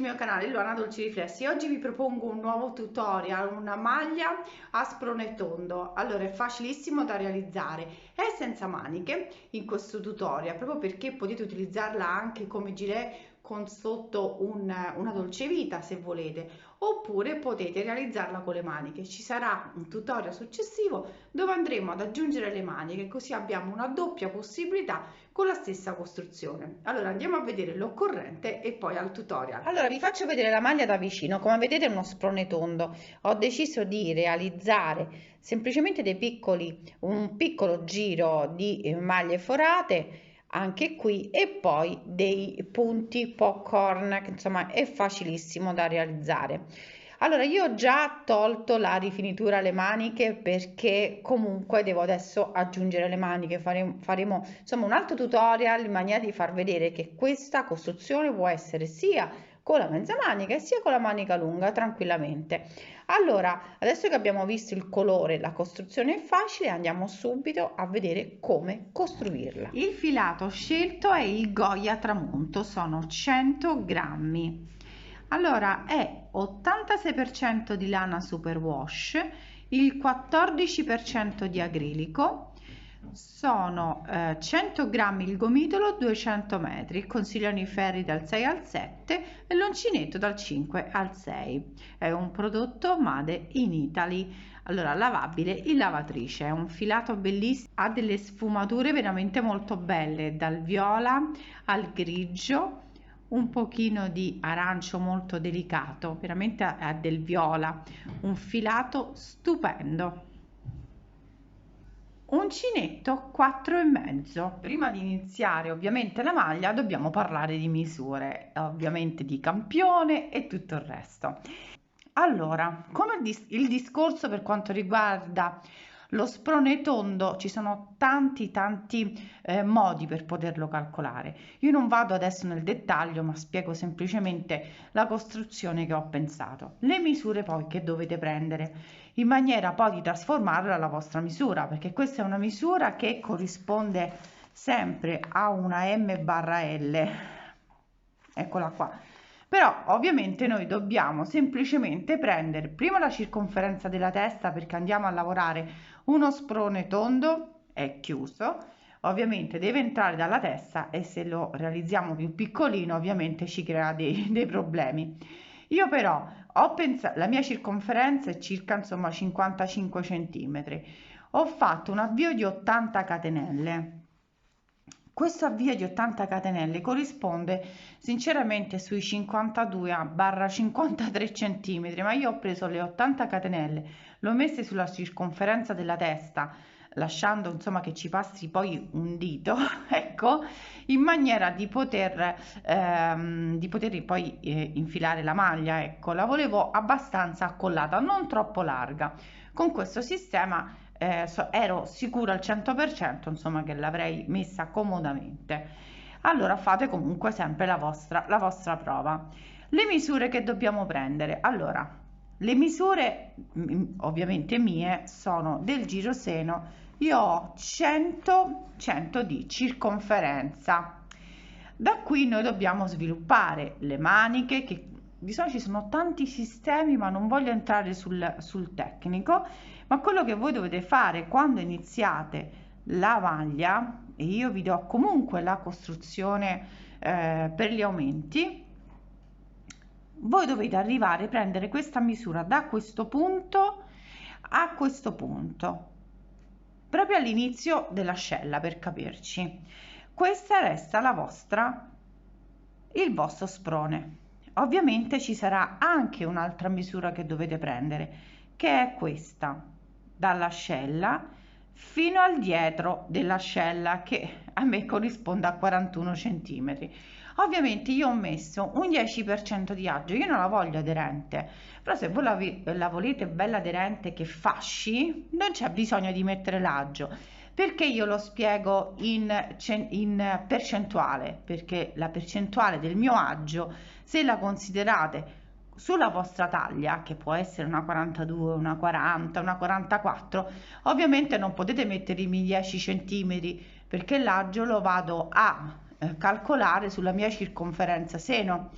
mio canale Luana Dolci Riflessi. Oggi vi propongo un nuovo tutorial, una maglia a sprone tondo. Allora, è facilissimo da realizzare, è senza maniche in questo tutorial, proprio perché potete utilizzarla anche come gilet con sotto una dolce vita se volete, oppure potete realizzarla con le maniche. Ci sarà un tutorial successivo dove andremo ad aggiungere le maniche, così abbiamo una doppia possibilità con la stessa costruzione. Allora andiamo a vedere l'occorrente e poi al tutorial. Allora vi faccio vedere la maglia da vicino. Come vedete è uno sprone tondo. Ho deciso di realizzare semplicemente un piccolo giro di maglie forate anche qui, e poi dei punti popcorn, che insomma è facilissimo da realizzare. Allora, io ho già tolto la rifinitura alle maniche perché comunque devo adesso aggiungere le maniche. Faremo insomma un altro tutorial in maniera di far vedere che questa costruzione può essere sia con la mezza manica sia con la manica lunga tranquillamente. Allora, adesso che abbiamo visto il colore, la costruzione è facile, andiamo subito a vedere come costruirla. Il filato scelto è il Goya Tramonto, sono 100 grammi. Allora, è 86% di lana superwash, il 14% di acrilico, sono 100 grammi il gomitolo, 200 metri, consigliano i ferri dal 6 al 7 e l'uncinetto dal 5 al 6. È un prodotto made in Italy. Allora, lavabile in lavatrice, è un filato bellissimo, ha delle sfumature veramente molto belle, dal viola al grigio, un pochino di arancio molto delicato, veramente ha del viola, un filato stupendo. Uncinetto 4,5. Prima di iniziare ovviamente la maglia dobbiamo parlare di misure, ovviamente di campione e tutto il resto. Allora, come il discorso per quanto riguarda lo sprone tondo, ci sono tanti modi per poterlo calcolare. Io non vado adesso nel dettaglio, ma spiego semplicemente la costruzione che ho pensato. Le misure poi che dovete prendere in maniera poi di trasformarla alla vostra misura, perché questa è una misura che corrisponde sempre a una M/L. Eccola qua. Però ovviamente noi dobbiamo semplicemente prendere prima la circonferenza della testa, perché andiamo a lavorare uno sprone tondo, è chiuso, ovviamente deve entrare dalla testa, e se lo realizziamo più piccolino ovviamente ci crea dei problemi. Io però ho pensato, la mia circonferenza è circa insomma 55 centimetri, ho fatto un avvio di 80 catenelle. Questo avvio di 80 catenelle corrisponde sinceramente sui 52/53 centimetri, ma io ho preso le 80 catenelle, le ho messe sulla circonferenza della testa, lasciando insomma che ci passi poi un dito, ecco, in maniera di poter poi infilare la maglia. Ecco, la volevo abbastanza accollata, non troppo larga. Con questo sistema ero sicura al 100% insomma che l'avrei messa comodamente. Allora fate comunque sempre la vostra prova. Le misure che dobbiamo prendere, allora le misure ovviamente mie sono del giroseno. Io ho 100 di circonferenza. Da qui noi dobbiamo sviluppare le maniche, che di solito ci sono tanti sistemi, ma non voglio entrare sul tecnico. Ma quello che voi dovete fare quando iniziate la maglia, e io vi do comunque la costruzione per gli aumenti, voi dovete arrivare a prendere questa misura da questo punto a questo punto, proprio all'inizio dell'ascella, per capirci. Questa resta il vostro sprone. Ovviamente ci sarà anche un'altra misura che dovete prendere, che è questa, dall'ascella fino al dietro dell'ascella, che a me corrisponde a 41 centimetri. Ovviamente io ho messo un 10% di agio, io non la voglio aderente, però se voi la volete bella aderente che fasci, non c'è bisogno di mettere l'agio, perché io lo spiego in percentuale, perché la percentuale del mio agio, se la considerate sulla vostra taglia, che può essere una 42, una 40, una 44, ovviamente non potete mettermi 10 centimetri, perché l'agio lo vado a calcolare sulla mia circonferenza seno.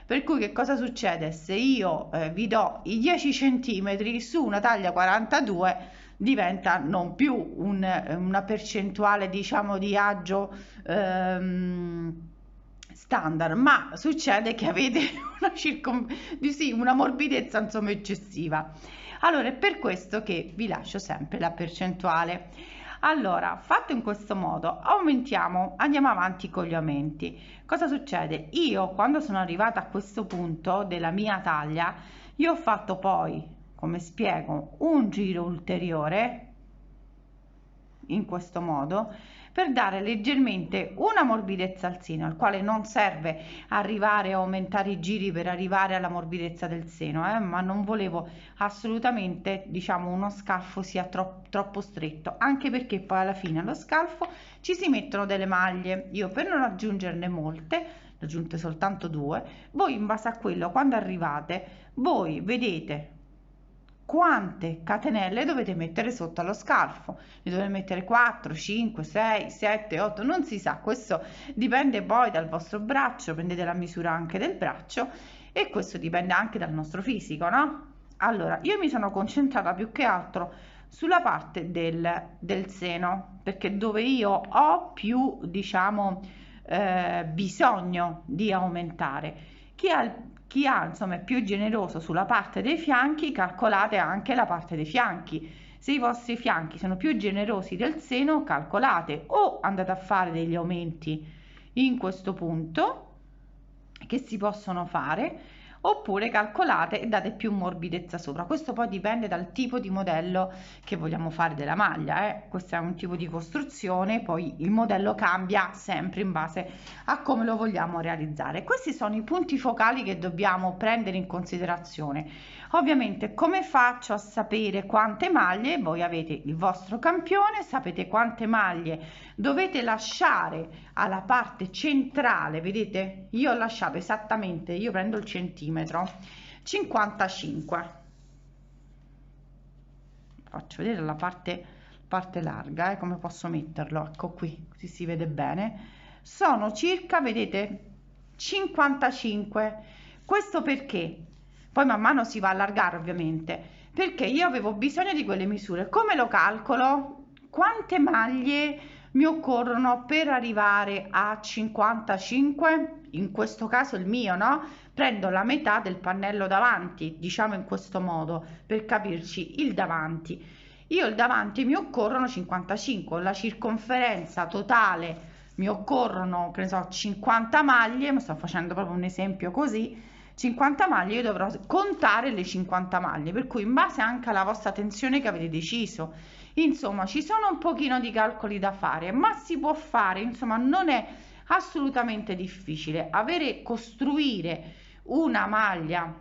Per cui che cosa succede? Se io vi do i 10 centimetri su una taglia 42, diventa non più una percentuale, diciamo, di agio standard, ma succede che avete una morbidezza insomma eccessiva. Allora è per questo che vi lascio sempre la percentuale. Allora, fatto in questo modo, andiamo avanti con gli aumenti. Cosa succede? Io quando sono arrivata a questo punto della mia taglia, io ho fatto poi, come spiego, un giro ulteriore in questo modo per dare leggermente una morbidezza al seno, al quale non serve arrivare a aumentare i giri per arrivare alla morbidezza del seno, ma non volevo assolutamente, diciamo, uno scalfo sia troppo stretto, anche perché poi alla fine allo scalfo ci si mettono delle maglie. Io per non aggiungerne molte, ne ho aggiunte soltanto 2, voi in base a quello quando arrivate voi vedete quante catenelle dovete mettere sotto allo scalfo. Ne dovete mettere 4, 5, 6, 7, 8, non si sa, questo dipende poi dal vostro braccio, prendete la misura anche del braccio e questo dipende anche dal nostro fisico, no? Allora, io mi sono concentrata più che altro sulla parte del seno, perché dove io ho più, diciamo, bisogno di aumentare. Chi ha insomma è più generoso sulla parte dei fianchi, calcolate anche la parte dei fianchi. Se i vostri fianchi sono più generosi del seno, calcolate o andate a fare degli aumenti in questo punto che si possono fare, oppure calcolate e date più morbidezza sopra. Questo poi dipende dal tipo di modello che vogliamo fare della maglia, questo è un tipo di costruzione, poi il modello cambia sempre in base a come lo vogliamo realizzare. Questi sono i punti focali che dobbiamo prendere in considerazione. Ovviamente, come faccio a sapere quante maglie? Voi avete il vostro campione, sapete quante maglie dovete lasciare alla parte centrale. Vedete, io ho lasciato esattamente, io prendo il centimetro, 55. Faccio vedere la parte larga, come posso metterlo, ecco qui, così si vede bene. Sono circa, vedete, 55. Questo perché poi man mano si va a allargare, ovviamente, perché io avevo bisogno di quelle misure. Come lo calcolo? Quante maglie mi occorrono per arrivare a 55? In questo caso il mio, no? Prendo la metà del pannello davanti, diciamo in questo modo, per capirci il davanti. Io il davanti mi occorrono 55, la circonferenza totale mi occorrono, che ne so, 50 maglie, mi sto facendo proprio un esempio così, 50 maglie, io dovrò contare le 50 maglie, per cui in base anche alla vostra tensione che avete deciso, insomma ci sono un pochino di calcoli da fare, ma si può fare, insomma non è assolutamente difficile. Costruire una maglia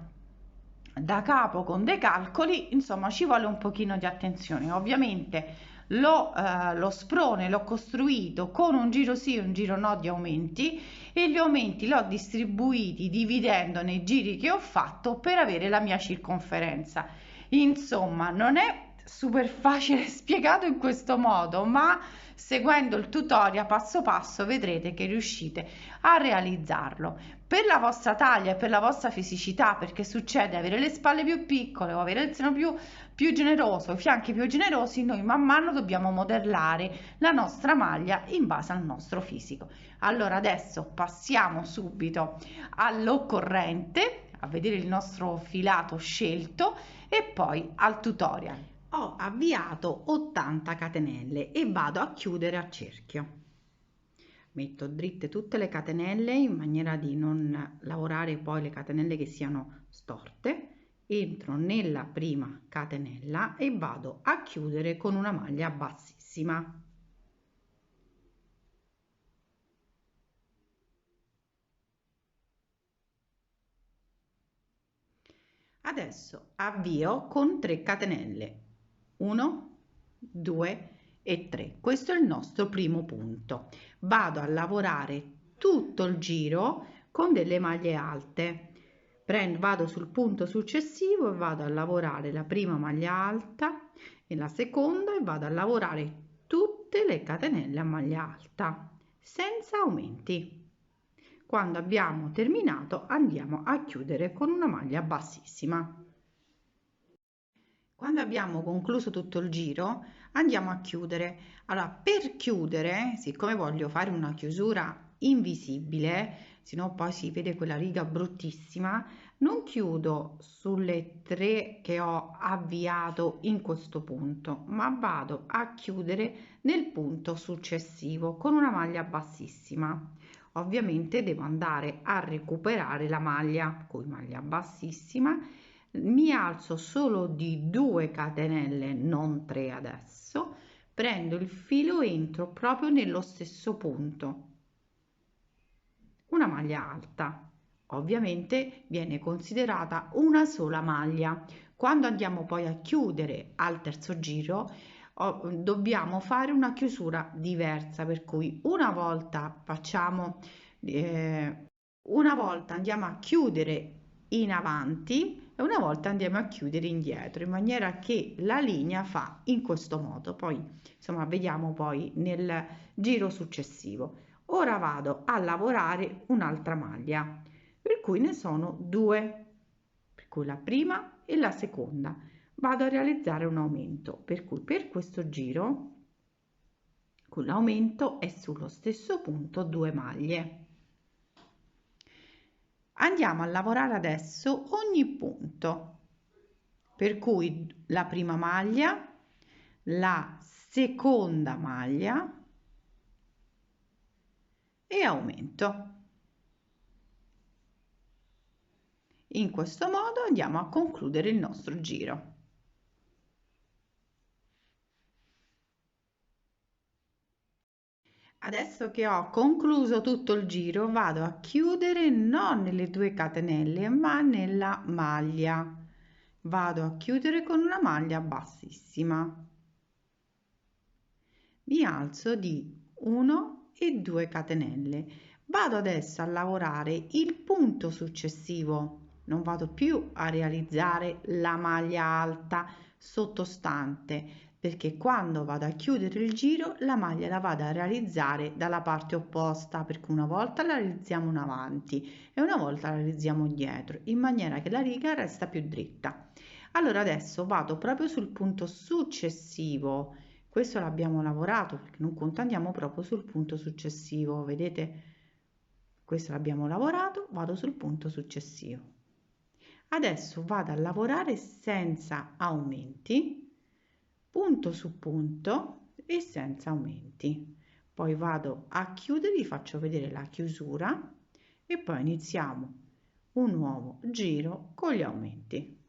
da capo con dei calcoli, insomma ci vuole un pochino di attenzione. Ovviamente lo sprone l'ho costruito con un giro sì e un giro no di aumenti, e gli aumenti li ho distribuiti dividendo nei giri che ho fatto per avere la mia circonferenza. Insomma non è super facile spiegato in questo modo, ma seguendo il tutorial passo passo vedrete che riuscite a realizzarlo per la vostra taglia e per la vostra fisicità, perché succede avere le spalle più piccole o avere il seno più generoso, i fianchi più generosi. Noi man mano dobbiamo modellare la nostra maglia in base al nostro fisico. Allora adesso passiamo subito all'occorrente, a vedere il nostro filato scelto e poi al tutorial. Ho avviato 80 catenelle e vado a chiudere a cerchio. Metto dritte tutte le catenelle in maniera di non lavorare poi le catenelle che siano storte. Entro nella prima catenella e vado a chiudere con una maglia bassissima. Adesso avvio con 3 catenelle. 1, 2 e 3. Questo è il nostro primo punto. Vado a lavorare tutto il giro con delle maglie alte. Vado sul punto successivo e vado a lavorare la prima maglia alta e la seconda e vado a lavorare tutte le catenelle a maglia alta senza aumenti. Quando abbiamo terminato andiamo a chiudere con una maglia bassissima. Quando abbiamo concluso tutto il giro andiamo a chiudere. Allora, per chiudere, siccome voglio fare una chiusura invisibile, se no poi si vede quella riga bruttissima, non chiudo sulle 3 che ho avviato in questo punto, ma vado a chiudere nel punto successivo con una maglia bassissima. Ovviamente devo andare a recuperare la maglia con maglia bassissima, mi alzo solo di 2 catenelle, non 3 adesso, prendo il filo, entro proprio nello stesso punto, una maglia alta. Ovviamente viene considerata una sola maglia. Quando andiamo poi a chiudere al terzo giro dobbiamo fare una chiusura diversa, per cui una volta facciamo una volta andiamo a chiudere in avanti e una volta andiamo a chiudere indietro, in maniera che la linea fa in questo modo. Poi insomma vediamo poi nel giro successivo. Ora vado a lavorare un'altra maglia, per cui ne sono 2, per cui la prima e la seconda. Vado a realizzare un aumento, per cui per questo giro con l'aumento è sullo stesso punto 2 maglie. Andiamo a lavorare adesso ogni punto, per cui la prima maglia, la seconda maglia e aumento. In questo modo andiamo a concludere il nostro giro. Adesso che ho concluso tutto il giro vado a chiudere non nelle 2 catenelle ma nella maglia. Vado a chiudere con una maglia bassissima. Mi alzo di 1 e 2 catenelle. Vado adesso a lavorare il punto successivo. Non vado più a realizzare la maglia alta sottostante, perché quando vado a chiudere il giro la maglia la vado a realizzare dalla parte opposta, perché una volta la realizziamo in avanti e una volta la realizziamo dietro, in maniera che la riga resta più dritta. Allora adesso vado proprio sul punto successivo. Questo l'abbiamo lavorato, perché non conta, andiamo proprio sul punto successivo. Vedete, questo l'abbiamo lavorato, vado sul punto successivo. Adesso vado a lavorare senza aumenti, punto su punto e senza aumenti. Poi vado a chiudere, vi faccio vedere la chiusura e poi iniziamo un nuovo giro con gli aumenti.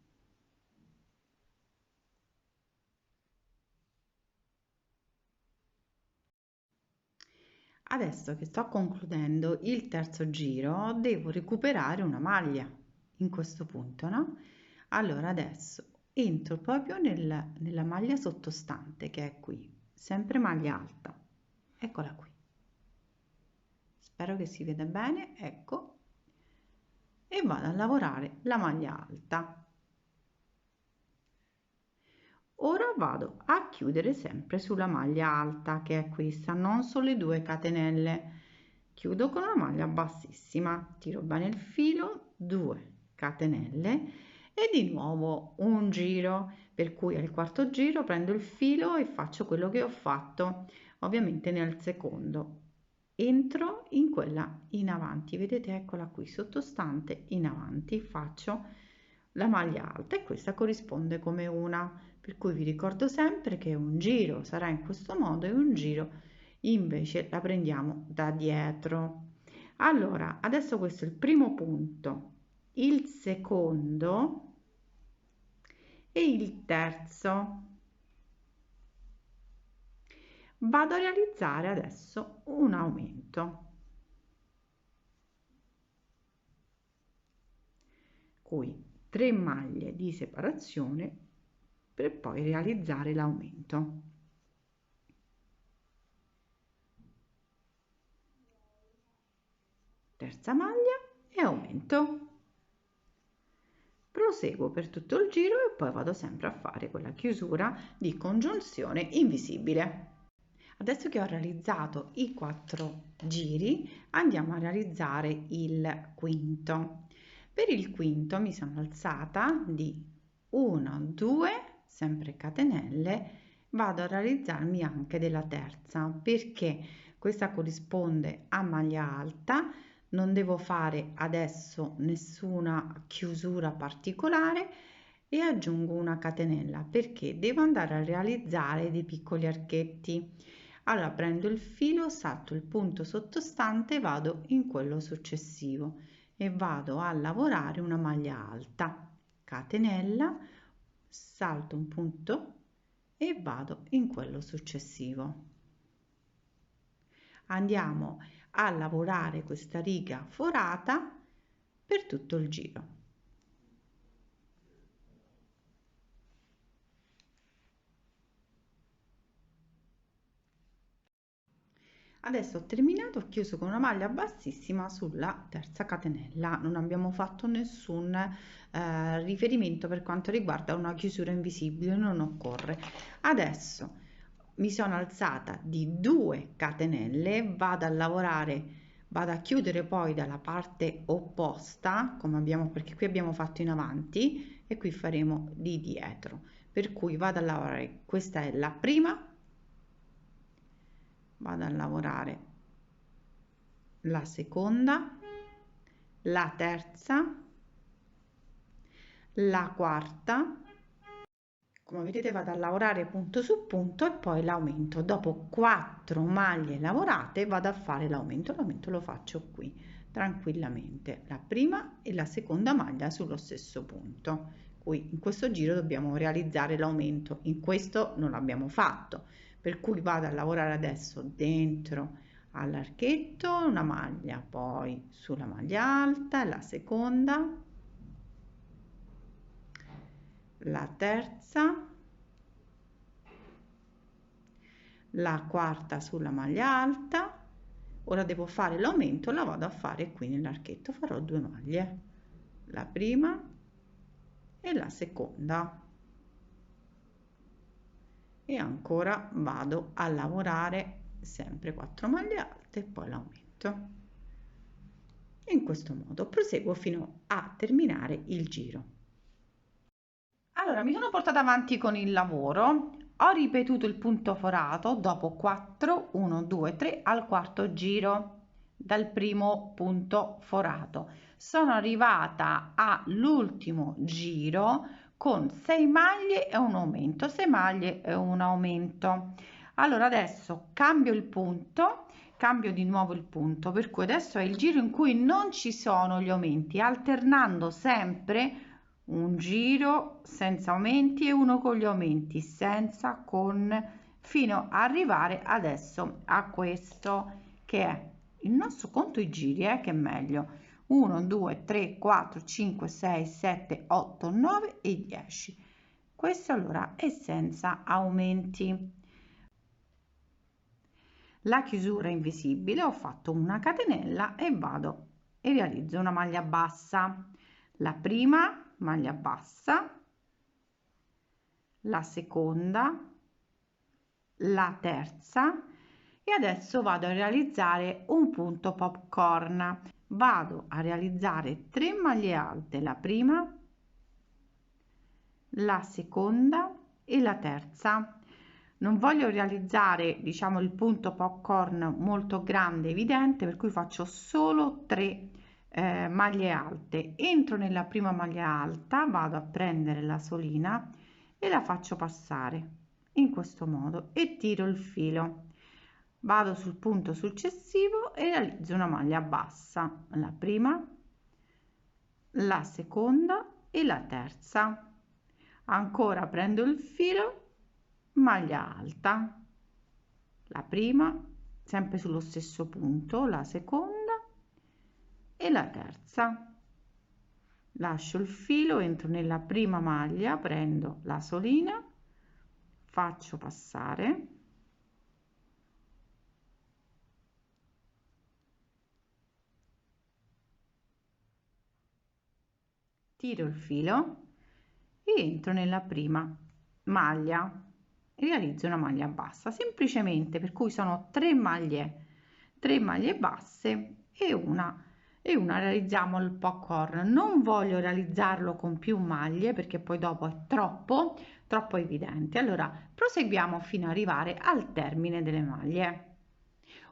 Adesso che sto concludendo il terzo giro devo recuperare una maglia in questo punto, no? Allora adesso entro proprio nella maglia sottostante, che è qui, sempre maglia alta, eccola qui, spero che si veda bene, ecco, e vado a lavorare la maglia alta. Ora vado a chiudere sempre sulla maglia alta, che è questa, non sulle 2 catenelle. Chiudo con una maglia bassissima, tiro bene il filo, 2 catenelle e di nuovo un giro, per cui al quarto giro prendo il filo e faccio quello che ho fatto ovviamente nel secondo. Entro in quella in avanti, vedete, eccola qui sottostante, in avanti faccio la maglia alta e questa corrisponde come una, per cui vi ricordo sempre che un giro sarà in questo modo e un giro invece la prendiamo da dietro. Allora adesso questo è il primo punto, il secondo e il terzo. Vado a realizzare adesso un aumento, qui 3 maglie di separazione per poi realizzare l'aumento. Terza maglia e aumento. Proseguo per tutto il giro e poi vado sempre a fare quella chiusura di congiunzione invisibile. Adesso che ho realizzato i 4 giri, andiamo a realizzare il quinto. Per il quinto mi sono alzata di 1, 2, sempre catenelle, vado a realizzarmi anche della terza, perché questa corrisponde a maglia alta, non devo fare adesso nessuna chiusura particolare e aggiungo una catenella perché devo andare a realizzare dei piccoli archetti. Allora prendo il filo, salto il punto sottostante e vado in quello successivo e vado a lavorare una maglia alta, catenella, salto un punto e vado in quello successivo. Andiamo a lavorare questa riga forata per tutto il giro. Adesso ho terminato, ho chiuso con una maglia bassissima sulla terza catenella, non abbiamo fatto nessun riferimento per quanto riguarda una chiusura invisibile, non occorre. Adesso mi sono alzata di 2 catenelle, vado a lavorare, vado a chiudere poi dalla parte opposta, come abbiamo, perché qui abbiamo fatto in avanti e qui faremo di dietro, per cui vado a lavorare, questa è la prima, vado a lavorare la seconda, la terza, la quarta, come vedete vado a lavorare punto su punto e poi l'aumento. Dopo 4 maglie lavorate vado a fare l'aumento lo faccio qui tranquillamente, la prima e la seconda maglia sullo stesso punto. Qui in questo giro dobbiamo realizzare l'aumento, in questo non l'abbiamo fatto, per cui vado a lavorare adesso dentro all'archetto una maglia, poi sulla maglia alta, la seconda, la terza, la quarta sulla maglia alta. Ora devo fare l'aumento, la vado a fare qui nell'archetto, farò 2 maglie, la prima e la seconda, e ancora vado a lavorare sempre 4 maglie alte e poi l'aumento. In questo modo proseguo fino a terminare il giro. Allora mi sono portata avanti con il lavoro, ho ripetuto il punto forato dopo 4, 1, 2, 3 al quarto giro dal primo punto forato. Sono arrivata all'ultimo giro con 6 maglie e un aumento, 6 maglie e un aumento. Allora adesso cambio il punto, cambio di nuovo il punto, per cui adesso è il giro in cui non ci sono gli aumenti, alternando sempre un giro senza aumenti e uno con gli aumenti, senza, con, fino ad arrivare adesso a questo che è il nostro conto i giri, che è meglio. 1, 2, 3, 4, 5, 6, 7, 8, 9 e 10. Questo allora è senza aumenti. La chiusura invisibile, ho fatto una catenella e vado e realizzo una maglia bassa. La prima maglia bassa, la seconda, la terza e adesso vado a realizzare un punto popcorn. Vado a realizzare 3 maglie alte, la prima, la seconda e la terza. Non voglio realizzare, diciamo, il punto popcorn molto grande, evidente, per cui faccio solo 3 maglie alte. Entro nella prima maglia alta, vado a prendere la solina e la faccio passare in questo modo e tiro il filo. Vado sul punto successivo e realizzo una maglia bassa, la prima, la seconda e la terza. Ancora prendo il filo, maglia alta, la prima, sempre sullo stesso punto, la seconda e la terza. Lascio il filo, entro nella prima maglia, prendo la solina, faccio passare, tiro il filo e entro nella prima maglia realizzo una maglia bassa, semplicemente, per cui sono 3 maglie basse e una realizziamo il popcorn. Non voglio realizzarlo con più maglie perché poi dopo è troppo evidente. Allora proseguiamo fino ad arrivare al termine delle maglie.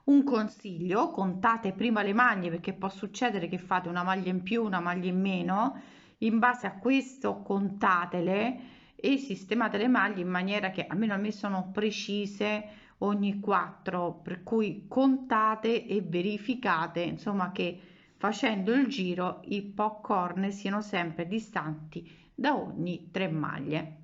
Un consiglio: contate prima le maglie, perché può succedere che fate una maglia in più, una maglia in meno. In base a questo contatele e sistemate le maglie in maniera che almeno a me sono precise ogni 4, per cui contate e verificate, insomma, che facendo il giro i popcorn siano sempre distanti da ogni 3 maglie.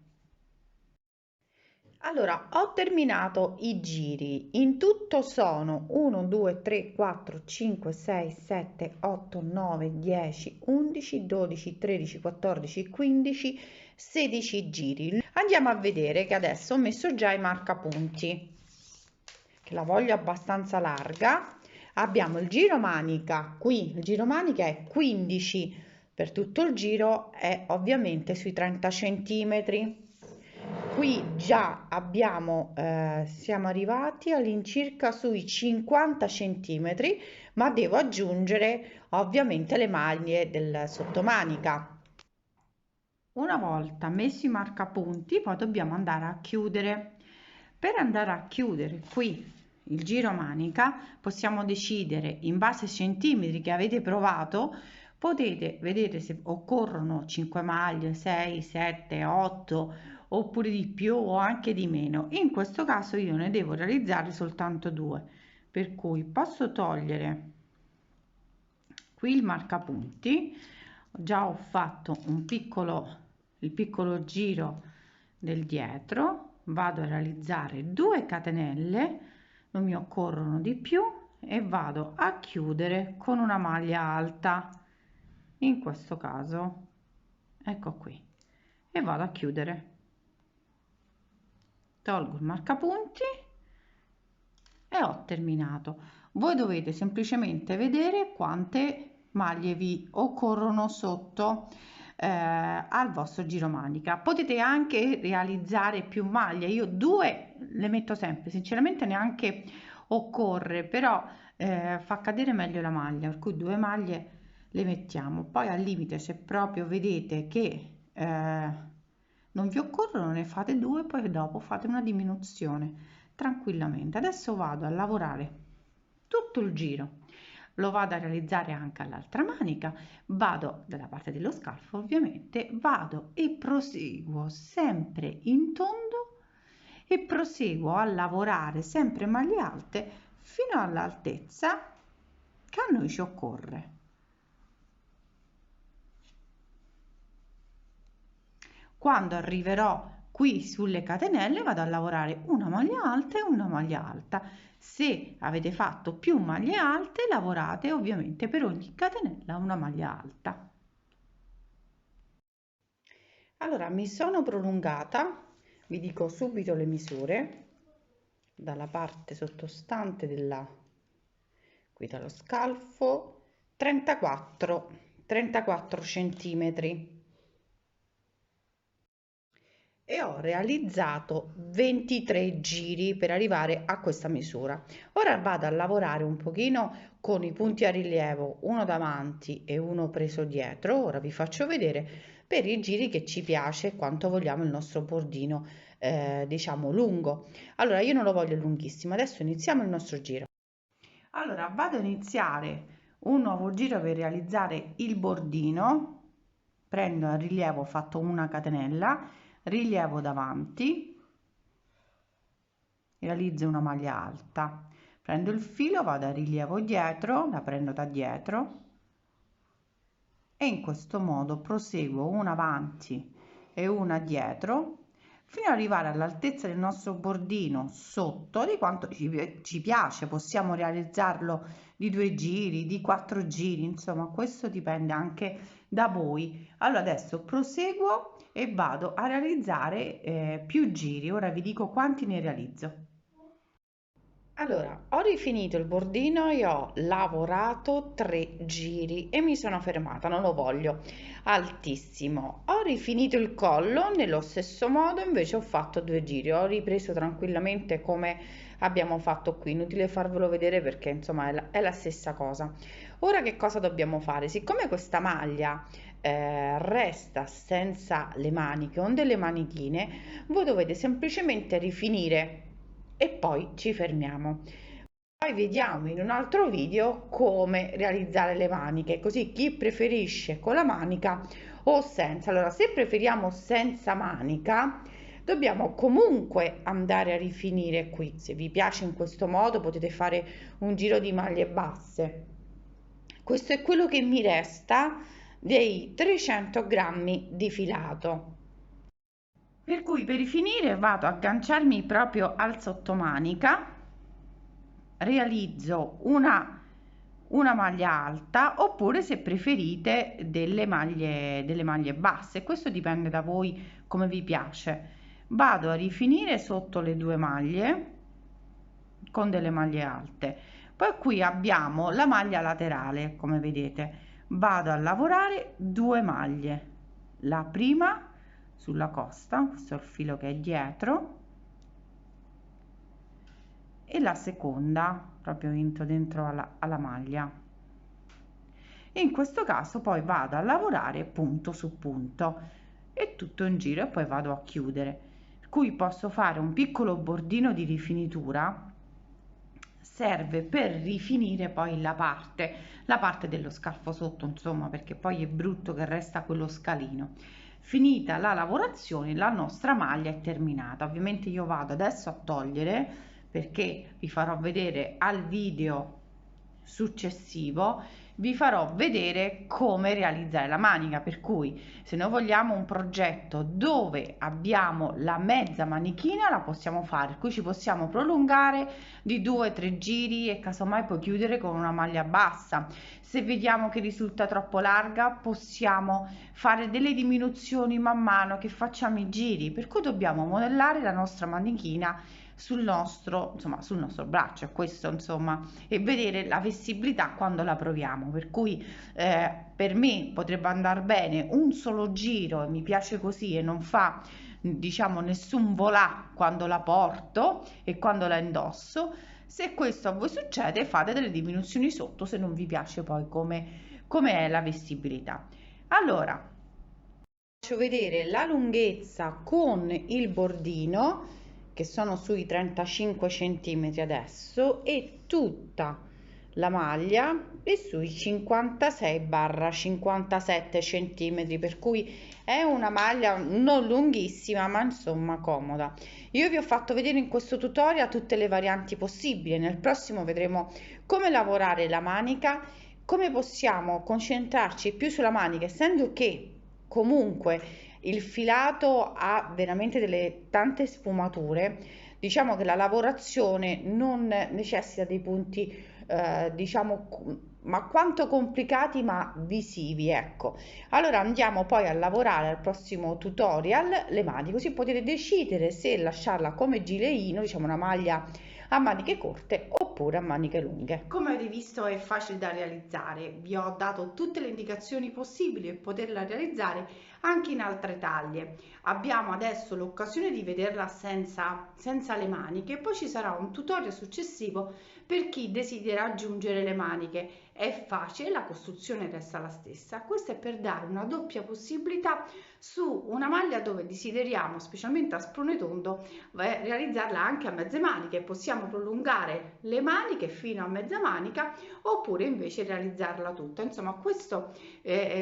Allora, ho terminato i giri, in tutto sono 1, 2, 3, 4, 5, 6, 7, 8, 9, 10, 11, 12, 13, 14, 15, 16 giri. Andiamo a vedere che adesso ho messo già i marcapunti, che la voglio abbastanza larga. Abbiamo il giro manica, qui il giro manica è 15 per tutto il giro, è ovviamente sui 30 centimetri. Qui già abbiamo siamo arrivati all'incirca sui 50 centimetri, ma devo aggiungere ovviamente le maglie del sottomanica. Una volta messi i marcapunti, poi dobbiamo andare a chiudere. Per andare a chiudere qui il giro manica possiamo decidere, in base ai centimetri che avete provato, potete vedere se occorrono 5 maglie, 6, 7, 8 oppure di più o anche di meno. In questo caso io ne devo realizzare soltanto 2, per cui posso togliere qui il marcapunti. Già ho fatto il piccolo giro del dietro, vado a realizzare 2 catenelle, non mi occorrono di più, e vado a chiudere con una maglia alta, in questo caso ecco qui, e vado a chiudere. Tolgo il marcapunti e ho terminato. Voi dovete semplicemente vedere quante maglie vi occorrono sotto al vostro giro manica. Potete anche realizzare più maglie, io 2 le metto sempre, sinceramente neanche occorre, però fa cadere meglio la maglia, per cui 2 maglie le mettiamo. Poi al limite, se proprio vedete che non vi occorrono, ne fate 2, poi dopo fate una diminuzione tranquillamente. Adesso vado a lavorare tutto il giro, lo vado a realizzare anche all'altra manica, vado dalla parte dello scalfo, ovviamente vado e proseguo sempre in tondo e proseguo a lavorare sempre maglie alte fino all'altezza che a noi ci occorre. Quando arriverò qui sulle catenelle vado a lavorare una maglia alta e una maglia alta. Se avete fatto più maglie alte, lavorate ovviamente per ogni catenella una maglia alta. Allora, mi sono prolungata, vi dico subito le misure, dalla parte sottostante qui dallo scalfo, 34 centimetri. E ho realizzato 23 giri per arrivare a questa misura. Ora vado a lavorare un pochino con i punti a rilievo, uno davanti e uno preso dietro. Ora vi faccio vedere per i giri che ci piace, quanto vogliamo il nostro bordino diciamo lungo. Allora io non lo voglio lunghissimo, adesso iniziamo il nostro giro. Allora vado a iniziare un nuovo giro per realizzare il bordino. Prendo a rilievo, fatto una catenella, rilievo davanti, realizzo una maglia alta, prendo il filo, vado a rilievo dietro, la prendo da dietro e in questo modo proseguo una avanti e una dietro fino ad arrivare all'altezza del nostro bordino sotto di quanto ci piace. Possiamo realizzarlo di 2 giri, di 4 giri, insomma questo dipende anche da voi. Allora adesso proseguo e vado a realizzare più giri. Ora vi dico quanti ne realizzo. Allora, ho rifinito il bordino e ho lavorato 3 giri e mi sono fermata, non lo voglio altissimo. Ho rifinito il collo nello stesso modo, invece ho fatto 2 giri, ho ripreso tranquillamente come abbiamo fatto qui, inutile farvelo vedere perché insomma è la stessa cosa. Ora che cosa dobbiamo fare? Siccome questa maglia resta senza le maniche, con delle manichine, voi dovete semplicemente rifinire e poi ci fermiamo. Poi vediamo in un altro video come realizzare le maniche, così chi preferisce con la manica o senza. Allora, se preferiamo senza manica, dobbiamo comunque andare a rifinire qui. Se vi piace in questo modo potete fare un giro di maglie basse. Questo è quello che mi resta dei 300 grammi di filato. Per cui per rifinire vado a agganciarmi proprio al sottomanica, realizzo una maglia alta oppure se preferite delle maglie basse, questo dipende da voi come vi piace. Vado a rifinire sotto le 2 maglie con delle maglie alte. Poi qui abbiamo la maglia laterale, come vedete. Vado a lavorare 2 maglie. La prima sulla costa, questo è il filo che è dietro, e la seconda proprio entro dentro alla maglia. E in questo caso poi vado a lavorare punto su punto e tutto in giro e poi vado a chiudere. Per cui posso fare un piccolo bordino di rifinitura, serve per rifinire poi la parte dello scalfo sotto, insomma, perché poi è brutto che resta quello scalino. Finita la lavorazione, la nostra maglia è terminata. Ovviamente io vado adesso a togliere perché vi farò vedere al video successivo, vi farò vedere come realizzare la manica. Per cui se noi vogliamo un progetto dove abbiamo la mezza manichina la possiamo fare, per cui ci possiamo prolungare di 2-3 giri e casomai poi chiudere con una maglia bassa. Se vediamo che risulta troppo larga possiamo fare delle diminuzioni man mano che facciamo i giri, per cui dobbiamo modellare la nostra manichina sul nostro braccio, questo insomma, e vedere la vestibilità quando la proviamo. Per cui per me potrebbe andare bene un solo giro, mi piace così e non fa diciamo nessun volà quando la porto e quando la indosso. Se questo a voi succede, fate delle diminuzioni sotto se non vi piace poi come è la vestibilità. Allora faccio vedere la lunghezza con il bordino, che sono sui 35 centimetri adesso, e tutta la maglia è sui 56-57 centimetri, per cui è una maglia non lunghissima ma insomma comoda. Io vi ho fatto vedere in questo tutorial tutte le varianti possibili, nel prossimo vedremo come lavorare la manica, come possiamo concentrarci più sulla manica, essendo che comunque il filato ha veramente delle tante sfumature. Diciamo che la lavorazione non necessita dei punti diciamo ma quanto complicati ma visivi, ecco. Allora andiamo poi a lavorare al prossimo tutorial le maniche, così potete decidere se lasciarla come gileino, diciamo una maglia a maniche corte oppure a maniche lunghe. Come avete visto è facile da realizzare, vi ho dato tutte le indicazioni possibili per poterla realizzare anche in altre taglie. Abbiamo adesso l'occasione di vederla senza le maniche, poi ci sarà un tutorial successivo per chi desidera aggiungere le maniche. È facile, la costruzione resta la stessa. Questo è per dare una doppia possibilità su una maglia dove desideriamo, specialmente a sprone tondo, realizzarla anche a mezze maniche. Possiamo prolungare le maniche fino a mezza manica oppure invece realizzarla tutta. Insomma, questo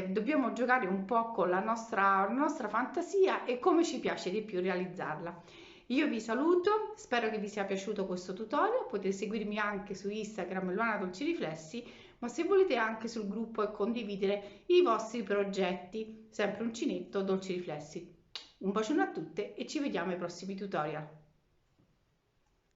dobbiamo giocare un po' con la nostra fantasia e come ci piace di più realizzarla. Io vi saluto, spero che vi sia piaciuto questo tutorial, potete seguirmi anche su Instagram Luana Dolci Riflessi, ma se volete anche sul gruppo e condividere i vostri progetti, sempre uncinetto Dolci Riflessi. Un bacione a tutte e ci vediamo ai prossimi tutorial.